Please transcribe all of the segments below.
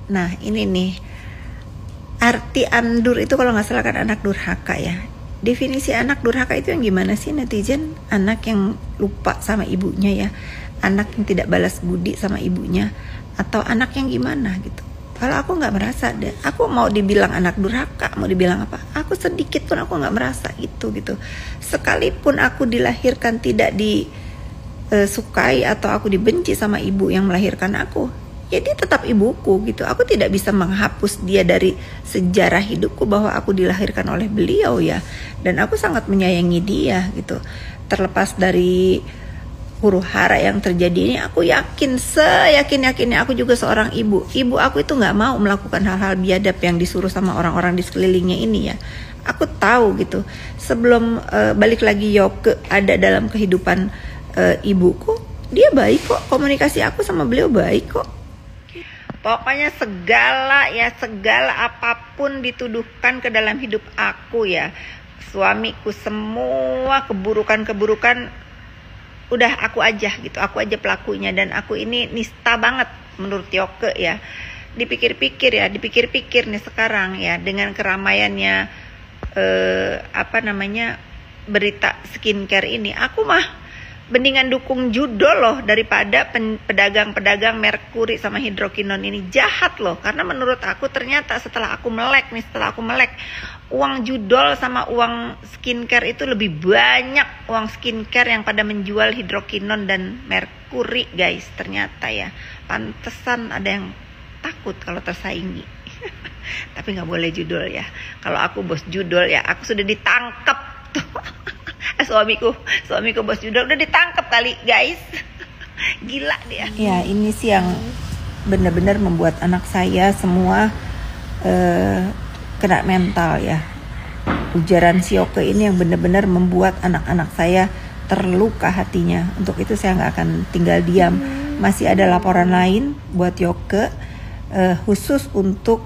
Nah ini nih, arti andur itu kalau nggak salah kan anak durhaka ya. Definisi anak durhaka itu yang gimana sih netizen? Anak yang lupa sama ibunya ya, anak yang tidak balas budi sama ibunya, atau anak yang gimana gitu. Kalau aku nggak merasa deh, aku mau dibilang anak durhaka, mau dibilang apa, aku sedikit pun aku nggak merasa gitu. Sekalipun aku dilahirkan tidak disukai atau aku dibenci sama ibu yang melahirkan aku, ya dia tetap ibuku gitu. Aku tidak bisa menghapus dia dari sejarah hidupku bahwa aku dilahirkan oleh beliau ya. Dan aku sangat menyayangi dia gitu. Terlepas dari huru hara yang terjadi ini, aku yakin, seyakin-yakinnya aku juga seorang ibu. Ibu aku itu gak mau melakukan hal-hal biadab yang disuruh sama orang-orang di sekelilingnya ini ya. Aku tahu gitu. Sebelum balik lagi Yoke ada dalam kehidupan ibuku, dia baik kok. Komunikasi aku sama beliau baik kok. Pokoknya segala apapun dituduhkan ke dalam hidup aku ya, suamiku, semua keburukan udah aku aja gitu, aku aja pelakunya. Dan aku ini nista banget menurut Yoke ya. Dipikir-pikir nih sekarang ya, dengan keramaiannya berita skincare ini, aku mah mendingan dukung judol loh daripada pedagang-pedagang merkuri sama hidrokinon ini. Jahat loh, karena menurut aku ternyata setelah aku melek, uang judol sama uang skincare itu lebih banyak uang skincare yang pada menjual hidrokinon dan merkuri guys. Ternyata ya, pantesan ada yang takut kalau tersaingi. Tapi gak boleh judol ya. Kalau aku bos judol ya, aku sudah ditangkap tuh. Suamiku bos judol udah ditangkap kali guys. Gila dia. Ya ini sih yang benar-benar membuat anak saya semua kena mental ya. Ujaran si Yoke ini yang benar-benar membuat anak-anak saya terluka hatinya. Untuk itu saya nggak akan tinggal diam. Masih ada laporan lain buat Yoke khusus untuk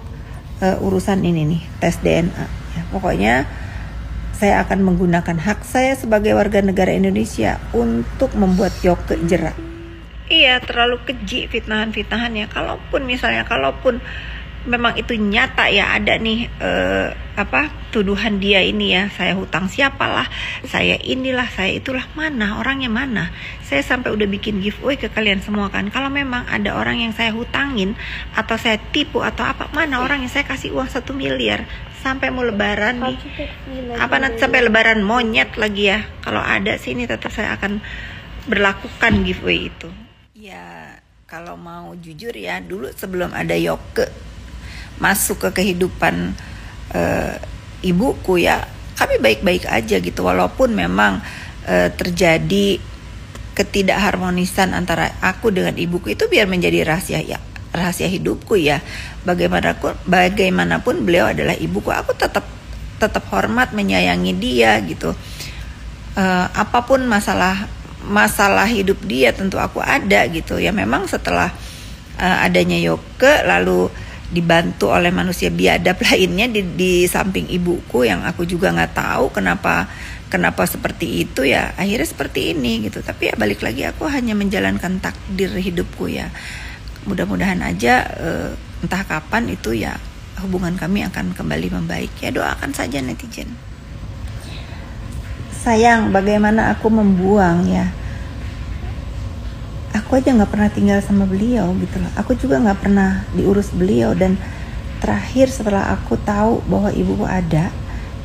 urusan ini nih, tes DNA ya. Pokoknya saya akan menggunakan hak saya sebagai warga negara Indonesia untuk membuat Yoke jerak. Iya, terlalu keji fitnahan-fitnahannya. Kalaupun memang itu nyata ya, ada nih tuduhan dia ini ya, saya hutang siapalah, saya inilah, saya itulah, mana orangnya mana. Saya sampai udah bikin giveaway ke kalian semua kan. Kalau memang ada orang yang saya hutangin atau saya tipu atau apa, mana orang yang saya kasih uang 1 miliar sampai mau lebaran nih, nanti sampai lebaran monyet lagi ya. Kalau ada sih ini tetap saya akan berlakukan giveaway itu. Ya kalau mau jujur ya, dulu sebelum ada Yoke masuk ke kehidupan ibuku ya, kami baik-baik aja gitu. Walaupun memang terjadi ketidakharmonisan antara aku dengan ibuku, itu biar menjadi rahasia hidupku ya. Bagaimanapun beliau adalah ibuku, aku tetap hormat, menyayangi dia gitu. Apapun masalah hidup dia tentu aku ada gitu ya. Memang setelah adanya Yoke, lalu dibantu oleh manusia biadab lainnya di samping ibuku yang aku juga nggak tahu kenapa seperti itu ya, akhirnya seperti ini gitu. Tapi ya balik lagi, aku hanya menjalankan takdir hidupku ya. Mudah-mudahan aja entah kapan itu ya hubungan kami akan kembali membaik ya. Doakan saja netizen. Sayang, bagaimana aku membuang ya. Aku aja gak pernah tinggal sama beliau gitu loh. Aku juga gak pernah diurus beliau. Dan terakhir setelah aku tahu bahwa ibuku ada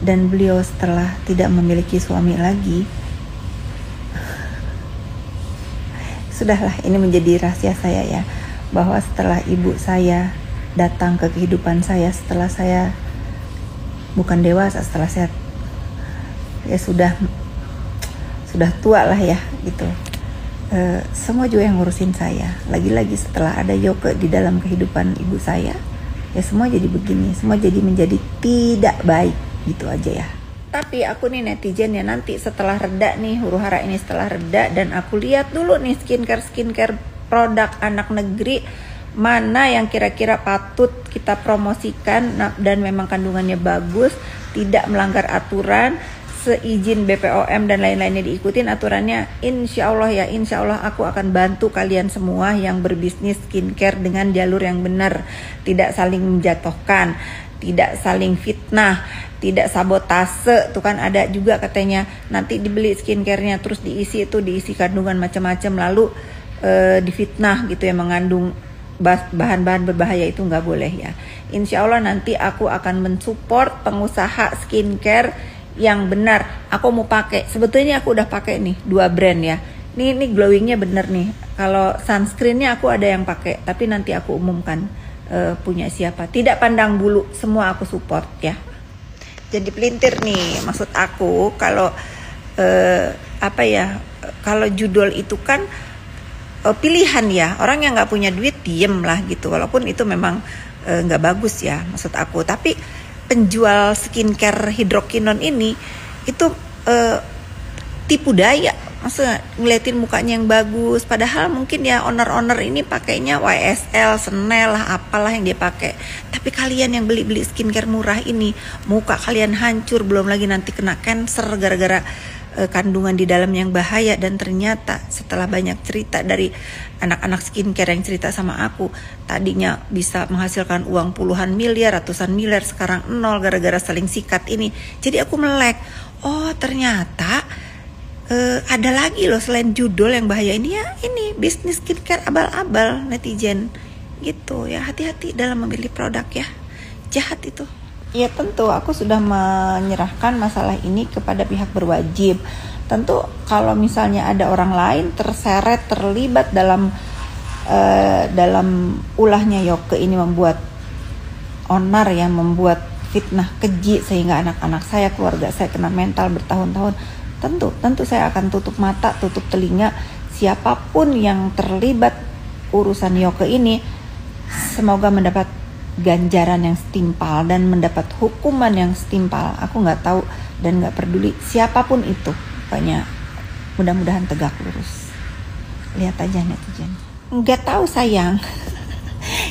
dan beliau setelah tidak memiliki suami lagi, sudahlah, ini menjadi rahasia saya ya, bahwa setelah ibu saya datang ke kehidupan saya, setelah saya bukan dewasa, setelah saya ya sudah tua lah ya gitu, semua juga yang ngurusin saya. Lagi-lagi setelah ada Yoke di dalam kehidupan ibu saya, ya semua jadi begini, semua jadi menjadi tidak baik gitu aja ya. Tapi aku nih netizen ya, nanti setelah reda nih huru hara ini, setelah reda dan aku lihat dulu nih skincare produk anak negeri mana yang kira-kira patut kita promosikan dan memang kandungannya bagus, tidak melanggar aturan. seizin BPOM dan lain-lainnya diikutin aturannya, insya Allah ya, insya Allah aku akan bantu kalian semua yang berbisnis skincare dengan jalur yang benar, tidak saling menjatuhkan, tidak saling fitnah, tidak sabotase. Tuh kan ada juga katanya nanti dibeli skincarenya terus diisi kandungan macam-macam lalu difitnah gitu ya, mengandung bahan-bahan berbahaya, itu nggak boleh ya. Insya Allah nanti aku akan mensupport pengusaha skincare yang benar. Aku mau pakai, sebetulnya aku udah pakai nih 2 brand ya. Ini glowingnya bener nih. Kalau sunscreennya aku ada yang pakai, tapi nanti aku umumkan punya siapa. Tidak pandang bulu, semua aku support ya. Jadi pelintir nih, maksud aku kalau kalau judul itu kan pilihan ya. Orang yang nggak punya duit diem lah gitu, walaupun itu memang nggak bagus ya maksud aku. Tapi penjual skincare hidrokinon ini itu tipu daya, maksudnya ngeliatin mukanya yang bagus, padahal mungkin ya owner ini pakainya YSL, Chanel lah, apalah yang dia pakai. Tapi kalian yang beli skincare murah ini, muka kalian hancur, belum lagi nanti kena cancer gara-gara kandungan di dalam yang bahaya. Dan ternyata setelah banyak cerita dari anak-anak skincare yang cerita sama aku, tadinya bisa menghasilkan uang puluhan miliar, ratusan miliar, sekarang nol gara-gara saling sikat ini. Jadi aku melek, oh ternyata ada lagi loh selain judul yang bahaya ini ya, ini bisnis skincare abal-abal netizen gitu ya. Hati-hati dalam memilih produk ya, jahat itu. Ya tentu aku sudah menyerahkan masalah ini kepada pihak berwajib. Tentu kalau misalnya ada orang lain terseret, terlibat dalam ulahnya Yoke ini, membuat onar ya, membuat fitnah keji sehingga anak-anak saya, keluarga saya kena mental bertahun-tahun, tentu saya akan tutup mata, tutup telinga. Siapapun yang terlibat urusan Yoke ini, semoga mendapat ganjaran yang setimpal dan mendapat hukuman yang setimpal. Aku nggak tahu dan nggak peduli siapapun itu, pokoknya mudah-mudahan tegak lurus. Lihat aja netizen, nggak tahu sayang.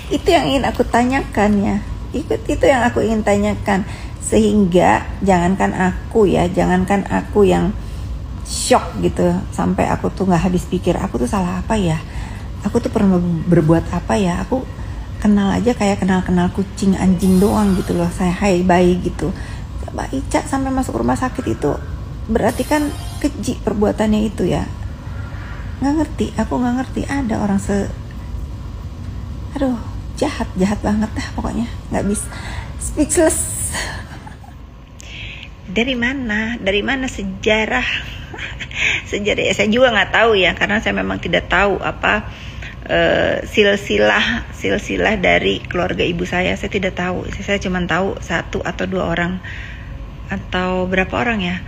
Itu yang ingin aku tanyakan ya, itu yang aku ingin tanyakan. Sehingga jangankan aku yang shock gitu, sampai aku tuh nggak habis pikir, aku tuh salah apa ya, aku tuh pernah berbuat apa ya. Aku kenal aja kayak kenal kucing anjing doang gitu loh, saya hai bye gitu. Mbak Ica sampai masuk rumah sakit itu berarti kan keji perbuatannya itu ya. Aku nggak ngerti ada orang jahat banget dah pokoknya, nggak bisa, speechless. Dari mana sejarah ya, saya juga nggak tahu ya, karena saya memang tidak tahu apa silsilah dari keluarga ibu saya tidak tahu. Saya cuma tahu 1 atau 2 orang atau berapa orang ya,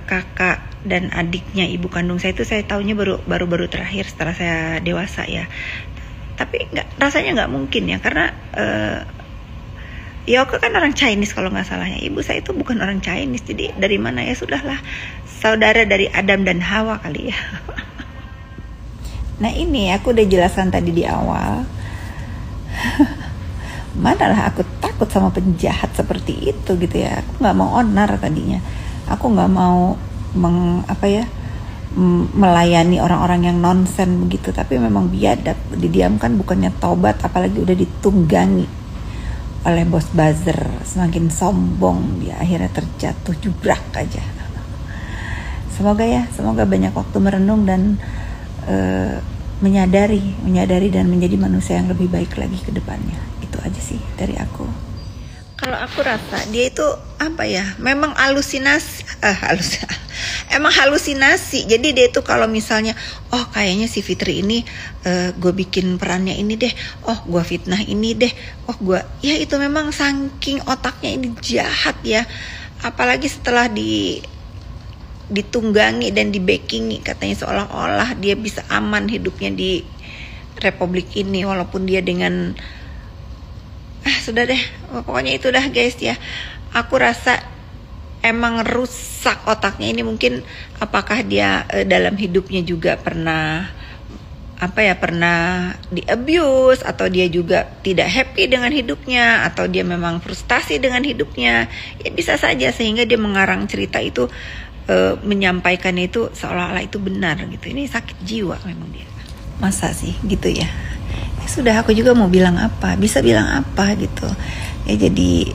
kakak dan adiknya ibu kandung saya itu saya tahunya baru terakhir setelah saya dewasa ya. Tapi rasanya nggak mungkin ya, karena Yoke kan orang Chinese kalau nggak salah ya. Ibu saya itu bukan orang Chinese, jadi dari mana ya, sudahlah, saudara dari Adam dan Hawa kali ya. Nah ini aku udah jelaskan tadi di awal. Manalah aku takut sama penjahat seperti itu gitu ya. Aku nggak mau onar tadinya. Aku nggak mau melayani orang-orang yang nonsen begitu. Tapi memang biadab, didiamkan bukannya tobat, apalagi udah ditunggangi oleh bos buzzer. Semakin sombong dia, akhirnya terjatuh jubrak aja. Semoga banyak waktu merenung dan menyadari dan menjadi manusia yang lebih baik lagi ke depannya. Itu aja sih dari aku. Kalau aku rasa dia itu memang halusinasi. Jadi dia itu kalau misalnya, oh kayaknya si Fitri ini gue bikin perannya ini deh, oh gue fitnah ini deh, oh gue, ya itu memang saking otaknya ini jahat ya. Apalagi setelah ditunggangi dan dibackingi, katanya seolah-olah dia bisa aman hidupnya di republik ini, walaupun dia dengan sudah deh, pokoknya itu dah guys ya. Aku rasa emang rusak otaknya ini. Mungkin apakah dia dalam hidupnya juga pernah pernah di abuse, atau dia juga tidak happy dengan hidupnya, atau dia memang frustasi dengan hidupnya, ya bisa saja sehingga dia mengarang cerita itu, menyampaikan itu seolah-olah itu benar gitu. Ini sakit jiwa memang dia. Masa sih gitu ya? Ya sudah, aku juga mau bilang apa, bisa bilang apa gitu ya. Jadi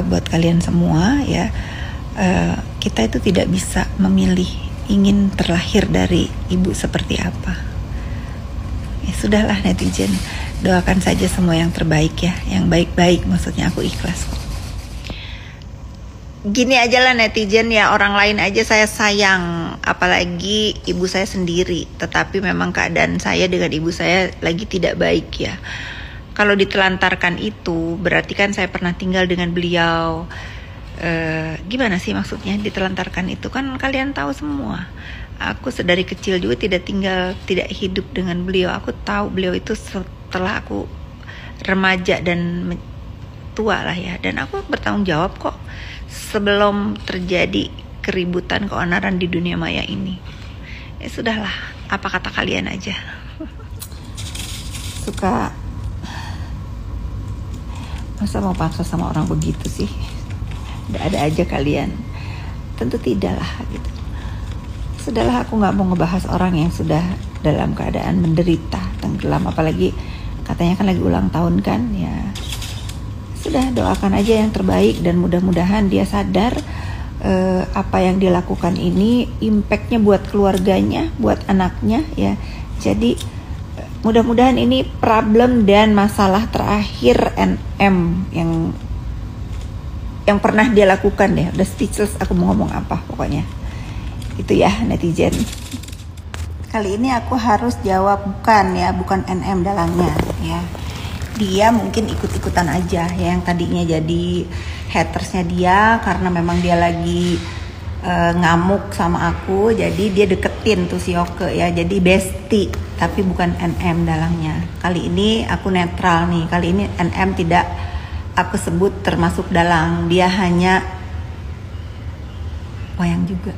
buat kalian semua ya, kita itu tidak bisa memilih ingin terlahir dari ibu seperti apa. Ya sudahlah netizen, doakan saja semua yang terbaik ya, yang baik-baik, maksudnya aku ikhlas kok. Gini aja lah netizen ya, orang lain aja saya sayang, apalagi ibu saya sendiri. Tetapi memang keadaan saya dengan ibu saya lagi tidak baik ya. Kalau ditelantarkan itu berarti kan saya pernah tinggal dengan beliau. Gimana sih maksudnya ditelantarkan itu? Kan kalian tahu semua, aku sedari kecil juga tidak hidup dengan beliau. Aku tahu beliau itu setelah aku remaja dan tua lah ya, dan aku bertanggung jawab kok sebelum terjadi keributan keonaran di dunia maya ini. Ya sudahlah, apa kata kalian aja. Suka, masa mau paksa sama orang begitu sih? Ada aja kalian. Tentu tidak lah gitu. Sudahlah, aku gak mau ngebahas orang yang sudah dalam keadaan menderita, tenggelam, apalagi katanya kan lagi ulang tahun kan ya. Sudah, doakan aja yang terbaik dan mudah-mudahan dia sadar apa yang dia lakukan ini impactnya buat keluarganya, buat anaknya ya. Jadi mudah-mudahan ini problem dan masalah terakhir NM yang pernah dia lakukan deh. Udah speechless aku mau ngomong apa pokoknya. Itu ya netizen. Kali ini aku harus jawab bukan NM dalangnya ya. Dia mungkin ikut-ikutan aja ya, yang tadinya jadi hatersnya dia karena memang dia lagi ngamuk sama aku, jadi dia deketin tuh si Yoke ya, jadi bestie, tapi bukan NM dalangnya. Kali ini aku netral nih, kali ini NM tidak aku sebut termasuk dalang, dia hanya wayang juga.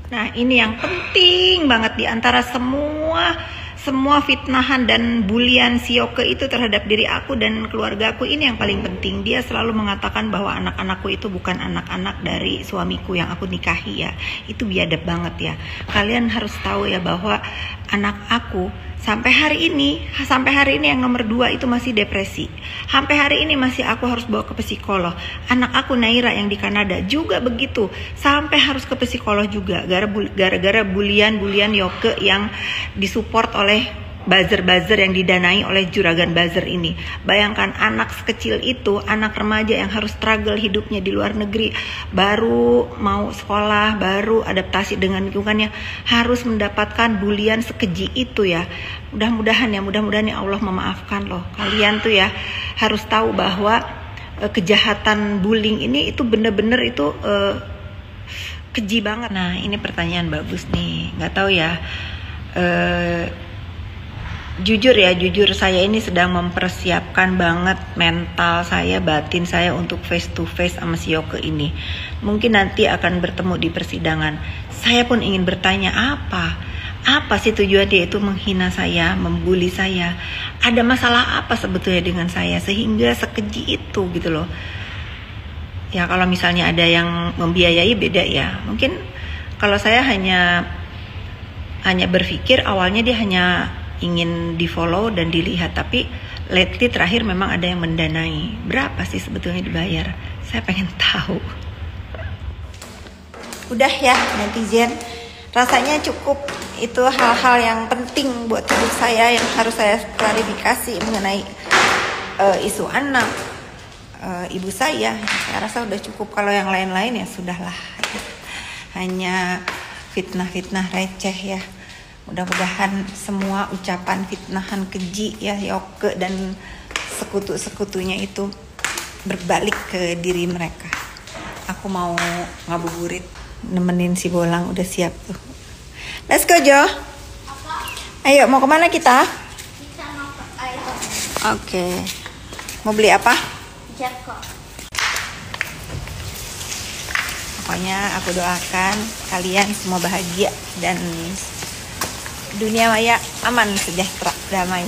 Nah ini yang penting banget di antara semua fitnahan dan bulian si Yoke itu terhadap diri aku dan keluarga aku. Ini yang paling penting. Dia selalu mengatakan bahwa anak-anakku itu bukan anak-anak dari suamiku yang aku nikahi ya. Itu biadab banget ya. Kalian harus tahu ya bahwa anak aku sampai hari ini yang nomor 2 itu masih depresi. Sampai hari ini masih aku harus bawa ke psikolog. Anak aku Naira yang di Kanada juga begitu, sampai harus ke psikolog juga gara-gara bulian Yoke yang disupport oleh buzzer-buzzer yang didanai oleh juragan buzzer ini. Bayangkan anak sekecil itu, anak remaja yang harus struggle hidupnya di luar negeri, baru mau sekolah, baru adaptasi dengan lingkungannya, harus mendapatkan bulian sekeji itu ya. Mudah-mudahan ya Allah memaafkan loh. Kalian tuh ya harus tahu bahwa kejahatan bullying ini itu bener-bener itu keji banget. Nah ini pertanyaan bagus nih, nggak tahu ya. Jujur saya ini sedang mempersiapkan banget mental saya, batin saya untuk face to face sama si Yoke ini. Mungkin nanti akan bertemu di persidangan. Saya pun ingin bertanya apa sih tujuan dia itu menghina saya, membuli saya? Ada masalah apa sebetulnya dengan saya sehingga sekeji itu gitu loh. Ya kalau misalnya ada yang membiayai beda ya. Mungkin kalau saya hanya berpikir awalnya dia hanya ingin di follow dan dilihat, tapi lately terakhir memang ada yang mendanai. Berapa sih sebetulnya dibayar? Saya pengen tahu. Udah ya netizen, rasanya cukup. Itu hal-hal yang penting buat hidup saya yang harus saya klarifikasi mengenai isu anak ibu saya. Saya rasa udah cukup. Kalau yang lain-lain ya sudahlah, hanya fitnah-fitnah receh ya. Mudah-mudahan semua ucapan fitnahan keji ya Yoke dan sekutu-sekutunya itu berbalik ke diri mereka. Aku mau ngabuburit, nemenin si Bolang udah siap tuh. Let's go Jo. Ayo mau kemana kita? Kita mau ke Iron. Oke. Mau beli apa? Jeko. Pokoknya aku doakan kalian semua bahagia dan dunia maya aman, sejahtera, damai.